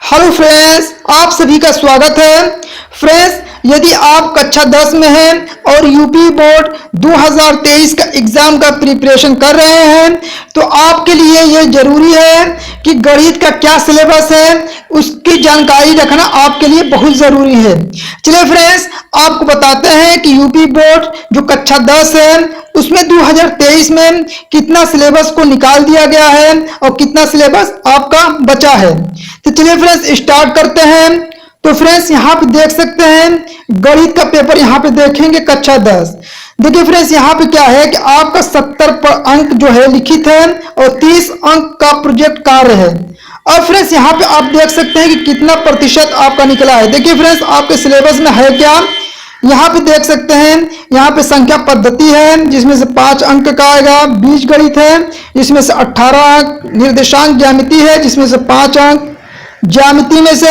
Hello friends, आप सभी का स्वागत है। फ्रेंड्स, यदि आप कक्षा 10 में हैं और यूपी बोर्ड 2023 का एग्जाम का प्रिपरेशन कर रहे हैं तो आपके लिए यह जरूरी है कि गणित का क्या सिलेबस है उसकी जानकारी रखना आपके लिए बहुत जरूरी है। चलिए फ्रेंड्स, आपको बताते हैं कि यूपी बोर्ड जो कक्षा 10 है उसमें 2023 में कितना सिलेबस को निकाल दिया गया है और कितना सिलेबस आपका बचा है। तो चलिए फ्रेंड्स स्टार्ट करते हैं। तो फ्रेंड्स यहाँ पे देख सकते हैं गणित का पेपर यहाँ पे देखेंगे कक्षा 10। देखिए फ्रेंड्स यहाँ पे क्या है कि आपका 70 अंक जो है लिखित है और 30 अंक का प्रोजेक्ट कार्य है। और फ्रेंड्स यहाँ पे आप देख सकते हैं कि कितना प्रतिशत आपका निकला है। देखिए फ्रेंड्स आपके सिलेबस में है क्या, यहाँ पे देख सकते हैं यहाँ पे संख्या पद्धति है जिसमें से 5 अंक का आएगा, बीज गणित है जिसमें से 18 अंक, निर्देशांक ज्यामिति है जिसमें से 5 अंक, ज्यामिति में से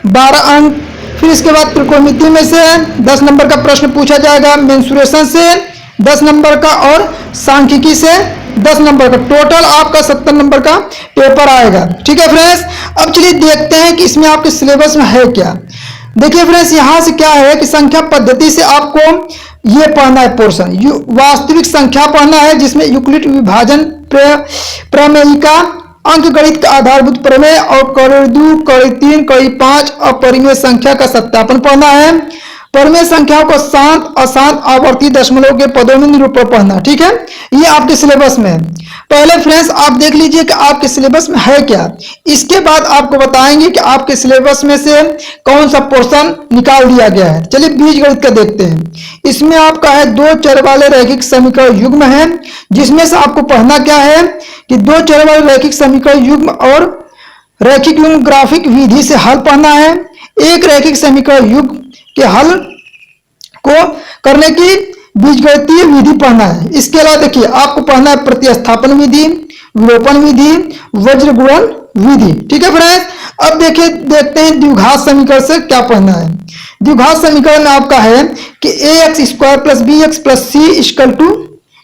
12 अंक, फिर इसके बाद त्रिकोणमिति में से 10 नंबर का प्रश्न पूछा जाएगा, मेंसुरेशन से 10 नंबर का और सांख्यिकी से 10 नंबर का, टोटल आपका 70 नंबर का पेपर आएगा। ठीक है फ्रेंड्स, अब चलिए देखते हैं कि इसमें आपके सिलेबस में है क्या। देखिए फ्रेंड्स यहाँ से क्या है कि संख्या पद्धति से आपको ये पढ़ना है पोर्शन, वास्तविक संख्या पढ़ना है जिसमें यूक्लिड विभाजन प्रमेयिका, अंक गणित का आधारभूत प्रमेय और कड़ी 2, कड़ी 3, कड़ी 5 अपरिमेय संख्या का सत्यापन पढ़ना है। परिमेय संख्याओं को शांत अशांत आवर्ती दशमलव के पदों में निरूपण पढ़ना। ठीक है, ये आपके सिलेबस में है। पहले फ्रेंड्स आप देख लीजिए कि आपके सिलेबस में है क्या, इसके बाद आपको बताएंगे कि आपके सिलेबस में से कौन सा पोर्शन निकाल दिया गया है। चलिए बीज गणित का देखते हैं। इसमें आपका है 2 चर वाले रैखिक समीकरण युग्म है जिसमें से आपको पढ़ना क्या है कि 2 चर वाले रैखिक समीकरण युग्म और रैखिक युग्म ग्राफिक विधि से हल पढ़ना है। एक रैखिक समीकरण युग्म के हल को करने की बीजगणितीय विधि पढ़ना है। इसके अलावा देखिए आपको पढ़ना है प्रतिस्थापन विधि, विलोपन विधि, वज्र गुणन विधि। ठीक है फ्रेंड्स, अब देखिए देखते हैं द्विघात समीकरण से क्या पढ़ना है। द्विघात समीकरण में आपका है कि ax² + bx + c =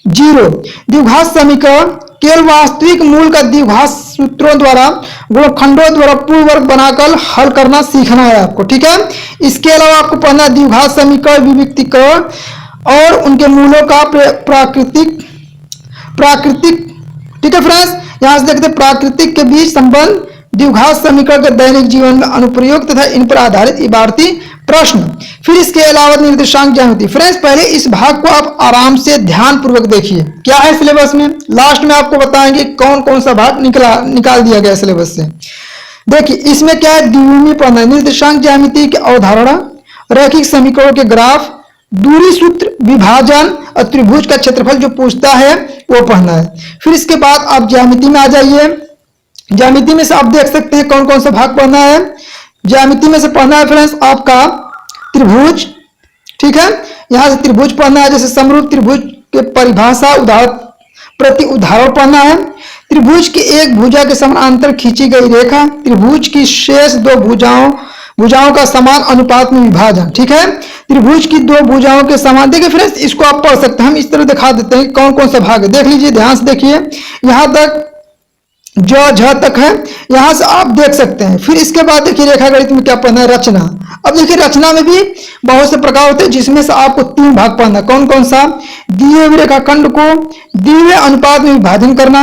0। द्विघात समीकरण केवल वास्तविक मूल का द्विघात सूत्रों द्वारा गुणनखंडों द्वारा पूर्ण वर्ग बनाकर हल करना सीखना है आपको। ठीक है, इसके अलावा आपको पढ़ना द्विघात समीकरण विविक्तीकरण और उनके मूलों का प्राकृतिक। ठीक है फ्रेंड्स, यहां से देखते हैं प्राकृतिक के बीच संबंध, द्विघात समीकरण के दैनिक जीवन में अनुप्रयोग तथा इन पर आधारित इबारती प्रश्न। फिर इसके अलावा निर्देशांक ज्यामिति। फ्रेंड्स पहले इस भाग को आप आराम से ध्यान पूर्वक देखिए क्या है सिलेबस में, लास्ट में आपको बताएंगे कौन कौन सा भाग निकाल दिया गया सिलेबस से। देखिए इसमें क्या है, द्विमीय पढ़ना है, निर्देशांक ज्यामिति की अवधारणा, रैखिक समीकरणों के ग्राफ, दूरी सूत्र, विभाजन और त्रिभुज का क्षेत्रफल जो पूछता है वो पढ़ना है। फिर इसके बाद आप ज्यामिति में आ जाइए। ज्यामिति में से आप देख सकते हैं कौन कौन सा भाग पढ़ना है। ज्यामिति में से पढ़ना है फ्रेंड्स आपका त्रिभुज। ठीक है, यहां से त्रिभुज पढ़ना है, जैसे समरूप त्रिभुज के परिभाषा, उदाहरण प्रति उदाहरण पढ़ना है। त्रिभुज की एक भुजा के समानांतर खींची गई रेखा, त्रिभुज की शेष 2 भुजाओं का समान अनुपात में विभाजन। ठीक है, त्रिभुज की 2 भुजाओं के समान। देखिए फ्रेंड्स इसको आप पढ़ सकते हैं, हम इस तरह दिखा देते हैं कौन कौन सा भाग है। देख लीजिए, ध्यान से देखिए, यहां तक जो झ तक है यहां से आप देख सकते हैं। फिर इसके बाद देखिए रेखा गणित में क्या पढ़ना है, रचना। अब देखिए रचना में भी बहुत से प्रकार होते हैं जिसमें से आपको 3 भाग पढ़ना है। कौन कौन सा, दिए हुए रेखाखंड को दिए हुए अनुपात में विभाजन करना,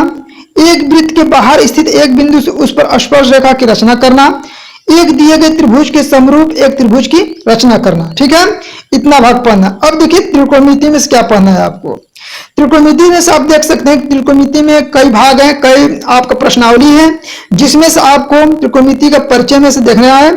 एक वृत्त के बाहर स्थित एक बिंदु से उस पर स्पर्श रेखा की रचना करना, एक दिए गए त्रिभुज के समरूप एक त्रिभुज की रचना करना। ठीक है, इतना भाग पढ़ना। अब देखिए त्रिकोणमिति में से क्या पढ़ना है आपको। त्रिकोणमिति में से आप देख सकते हैं त्रिकोणमिति में कई भाग हैं, कई आपका प्रश्नावली है जिसमें से आपको त्रिकोणमिति का परिचय में से देखना है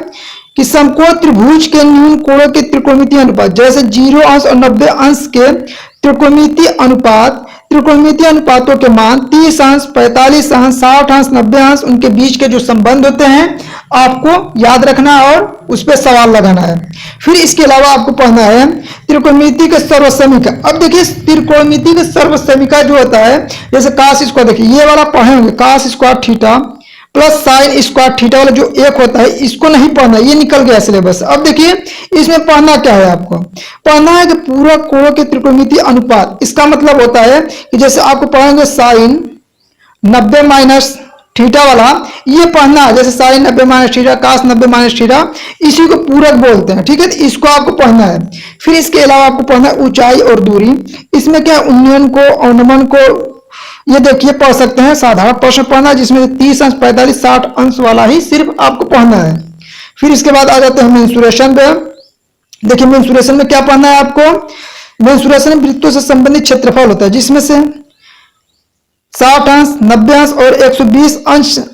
कि समकोण त्रिभुज के न्यून कोणों के त्रिकोणमितीय अनुपात, जैसे 0 अंश और 90 अंश के त्रिकोणमितीय अनुपात, त्रिकोणमितीय अनुपातों के मान 30 अंश, 45 अंश, 60 अंश, 90 अंश, उनके बीच के जो संबंध होते हैं आपको याद रखना और उस पर सवाल लगाना है। फिर इसके अलावा आपको पढ़ना है त्रिकोणमिति के सर्वसमीका। अब देखिए त्रिकोणमिति के सर्वसमीका जो होता है, जैसे cos स्क्वायर, देखिए ये वाला पढ़े होंगे, cos square theta plus sine square theta वाला जो एक होता है इसको नहीं पढ़ना, ये निकल गया सिलेबस। अब देखिए इसमें पढ़ना क्या है, आपको पढ़ना है कि पूरा कोणों के त्रिकोणमितीय अनुपात। इसका मतलब होता है कि जैसे आपको पढ़ेंगे साइन 90 माइनस थीटा वाला ये पढ़ना है, जैसे साइन 90 माइनस थीटा, कास 90 माइनस थीटा, इसी को पूरक बोलते हैं, ठीक है। तो इसको आपको पढ़ना है। फिर इसके अलावा आपको पढ़ना है ऊंचाई और दूरी। इसमें क्या उन्नयन को अवनमन को ये देखिए पढ़ सकते हैं, साधारण प्रश्न पढ़ना है जिसमें 30 अंश 45 60 अंश वाला ही सिर्फ आपको पढ़ना है। फिर इसके बाद आ जाते हैं मेंसुरेशन पे। देखिए मेंसुरेशन में क्या पढ़ना है आपको। मेंसुरेशन में वृत्तों से संबंधित क्षेत्रफल होता है जिसमें से 60 अंश 90 अंश और 120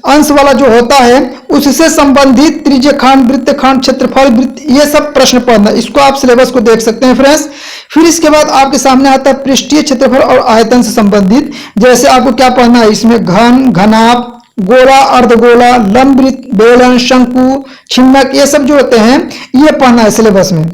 अंश वाला जो होता है उससे संबंधित त्रिज्यखंड वृत्तखंड क्षेत्रफल वृत्त, ये सब प्रश्न पढ़ना। इसको आप सिलेबस को देख सकते हैं फ्रेंड्स। फिर इसके बाद आपके सामने आता है पृष्ठीय क्षेत्रफल और आयतन से संबंधित। जैसे आपको क्या पढ़ना है इसमें घन, घनाभ, गोला, अर्धगोला, लंब वृत्त, बेलन, शंकु, छिन्नक, ये सब जो होते हैं ये पढ़ना है सिलेबस में।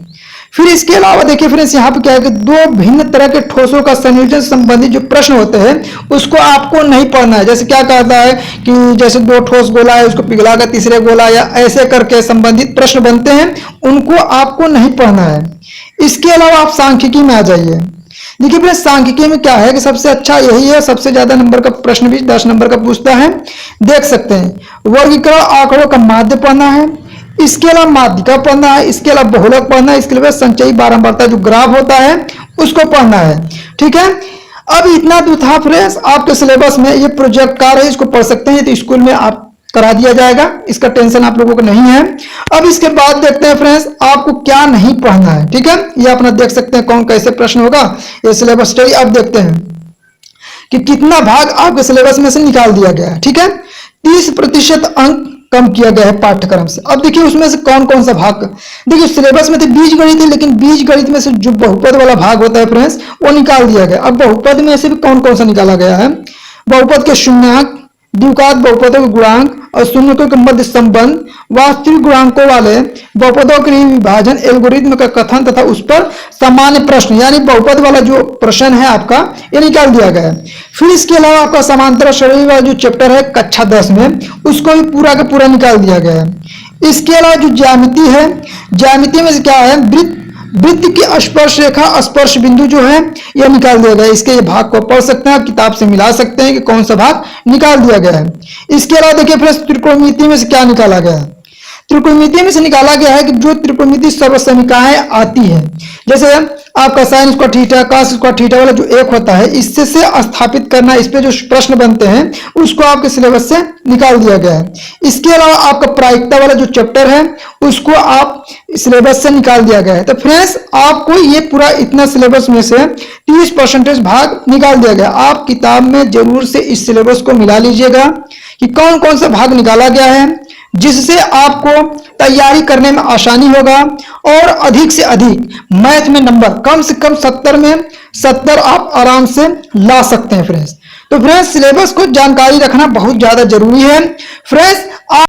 फिर इसके अलावा देखिए फ्रेंड्स यहाँ पे क्या है कि दो भिन्न तरह के ठोसों का संयोजन से संबंधित जो प्रश्न होते हैं उसको आपको नहीं पढ़ना है। जैसे क्या कहता है कि जैसे दो ठोस गोला है उसको पिघलाकर तीसरे गोला, या ऐसे करके संबंधित प्रश्न बनते हैं, उनको आपको नहीं पढ़ना है। इसके अलावा आप सांख्यिकी में आ जाइए। देखिए फ्रेंड्स सांख्यिकी में क्या है कि सबसे अच्छा यही है, सबसे ज्यादा नंबर का प्रश्न भी 10 नंबर का पूछता है, देख सकते हैं। वर्गीकरण आंकड़ों का माध्य पढ़ना है, इसके अलावा माध्यिका पढ़ना है, इसके अलावा बहुलक पढ़ना है, इसके अलावा संचयी बारंबारता जो ग्राफ होता है उसको पढ़ना है, ठीक है। अब इतना तो था फ्रेंड्स आपके सिलेबस में। ये प्रोजेक्ट कार्य है, इसको पढ़ सकते हैं, तो स्कूल में आप करा दिया जाएगा, इसका टेंशन आप लोगों को नहीं है। अब इसके बाद देखते हैं फ्रेंड्स आपको क्या नहीं पढ़ना है, ठीक है। ये अपना देख सकते हैं कौन कैसे प्रश्न होगा, ये सिलेबस स्टडी। अब देखते हैं कि कितना भाग आपके सिलेबस में से निकाल दिया गया है, ठीक है। 30% अंक कम किया गया है पाठ्यक्रम से। अब देखिए उसमें से कौन कौन सा भाग, देखिए सिलेबस में तो बीजगणित है, लेकिन बीजगणित में से जो बहुपद वाला भाग होता है फ्रेंड्स वो निकाल दिया गया। अब बहुपद में से भी कौन कौन सा निकाला गया है। बहुपद के शून्यक, द्विघात बहुपदों के गुणांक और शून्यकों के मध्य संबंध, वास्तविक गुणांकों वाले बहुपदों के लिए विभाजन, एल्गोरिथ्म का कथन तथा उस पर सामान्य प्रश्न, यानी बहुपद वाला जो प्रश्न है आपका ये निकाल दिया गया है। फिर इसके अलावा आपका समांतर श्रेणी वाला जो चैप्टर है कक्षा 10 में, उसको भी पूरा का पूरा निकाल दिया गया है। इसके अलावा जो ज्यामिति है, ज्यामिति में से क्या है वृत्त की स्पर्श रेखा स्पर्श बिंदु जो है यह निकाल दिया गया है। इसके ये भाग को पढ़ सकते हैं, आप किताब से मिला सकते हैं कि कौन सा भाग निकाल दिया गया है। इसके अलावा देखिए फ्रेंड्स त्रिकोणमिति में से क्या निकाला गया है। त्रिकोणमिति में से निकाला गया है कि जो त्रिकोणमिति सर्वसमीकाएं आती है, जैसे आपका sine square theta, cos square theta वाला जो एक होता है, इससे से स्थापित करना, इस पे जो प्रश्न बनते हैं उसको आपके सिलेबस से निकाल दिया गया है। इसके अलावा आपका प्रायिकता वाला जो चैप्टर है उसको आप सिलेबस से निकाल दिया गया है। तो फ्रेंड्स आपको ये पूरा इतना सिलेबस में से 30% भाग निकाल दिया गया। आप किताब में जरूर से इस सिलेबस को मिला लीजिएगा कि कौन कौन सा भाग निकाला गया है, जिससे आपको तैयारी करने में आसानी होगा और अधिक से अधिक मैथ में नंबर कम से कम 70 में 70 आप आराम से ला सकते हैं फ्रेंड्स। तो फ्रेंड्स सिलेबस को जानकारी रखना बहुत ज्यादा जरूरी है फ्रेंड्स। आप